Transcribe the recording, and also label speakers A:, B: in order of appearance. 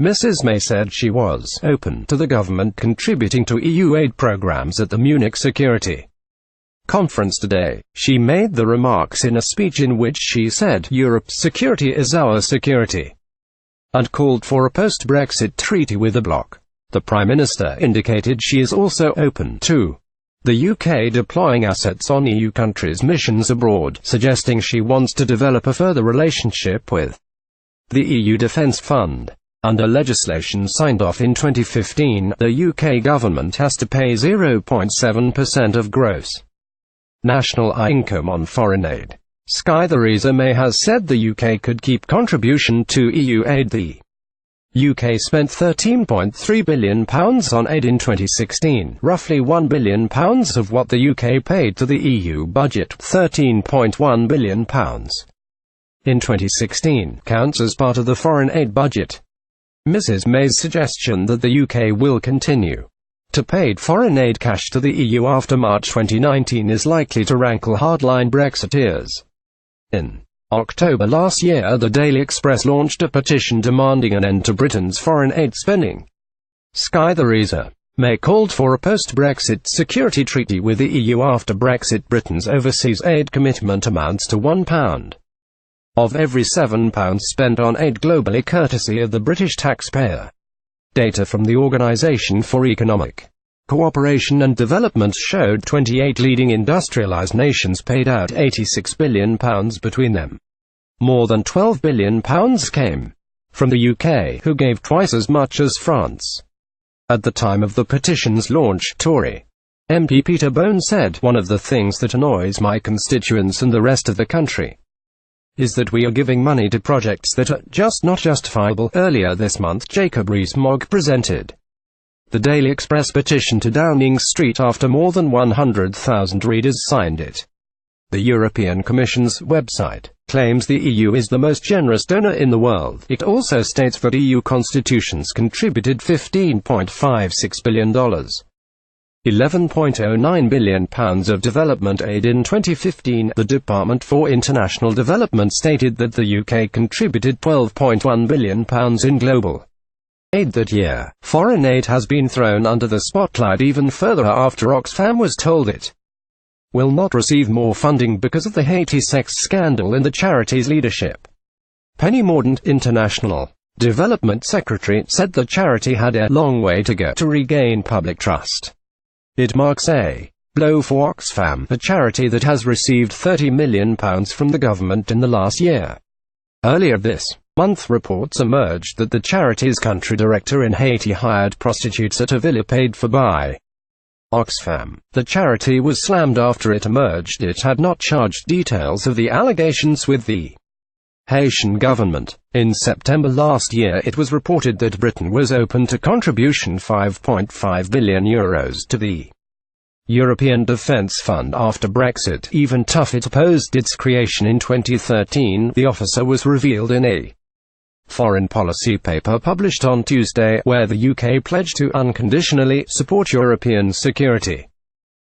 A: Mrs. May said she was open to the government contributing to EU aid programs at the Munich Security Conference today. She made the remarks in a speech in which she said, "Europe's security is our security," and called for a post-Brexit treaty with the bloc. The Prime Minister indicated she is also open to the UK deploying assets on EU countries' missions abroad, suggesting she wants to develop a further relationship with the EU Defence Fund. Under legislation signed off in 2015, the UK government has to pay 0.7% of gross national income on foreign aid. SKYTheresa May has said the UK could keep contribution to EU aid. The UK spent £13.3 billion on aid in 2016, roughly £1 billion of what the UK paid to the EU budget, £13.1 billion in 2016, counts as part of the foreign aid budget. Mrs. May's suggestion that the UK will continue to pay foreign aid cash to the EU after March 2019 is likely to rankle hardline Brexiteers. In October last year, the Daily Express launched a petition demanding an end to Britain's foreign aid spending. SKYTheresa May called for a post-Brexit security treaty with the EU after Brexit. Britain's overseas aid commitment amounts to £1 of every £7 spent on aid globally, courtesy of the British taxpayer. Data from the Organisation for Economic Cooperation and Development showed 28 leading industrialised nations paid out £86 billion between them. More than £12 billion came from the UK, who gave twice as much as France. At the time of the petition's launch, Tory MP Peter Bone said, "One of the things that annoys my constituents and the rest of the country is that we are giving money to projects that are just not justifiable." Earlier this month, Jacob Rees-Mogg presented the Daily Express petition to Downing Street after more than 100,000 readers signed it. The European Commission's website claims the EU is the most generous donor in the world. It also states that EU constitutions contributed $15.56 billion. £11.09 billion of development aid in 2015. The Department for International Development stated that the UK contributed £12.1 billion in global aid that year. Foreign aid has been thrown under the spotlight even further after Oxfam was told it will not receive more funding because of the Haiti sex scandal in the charity's leadership. Penny Mordaunt, International Development Secretary, said the charity had a long way to go to regain public trust. It marks a blow for Oxfam, a charity that has received £30 million from the government in the last year. Earlier this month, reports emerged that the charity's country director in Haiti hired prostitutes at a villa paid for by Oxfam. The charity was slammed after it emerged it had not charged details of the allegations with the Haitian government. In September last year, it was reported that Britain was open to contribution €5.5 billion to the European Defence Fund after Brexit. Even tough it opposed its creation in 2013, the officer was revealed in a foreign policy paper published on Tuesday, where the UK pledged to unconditionally support European security.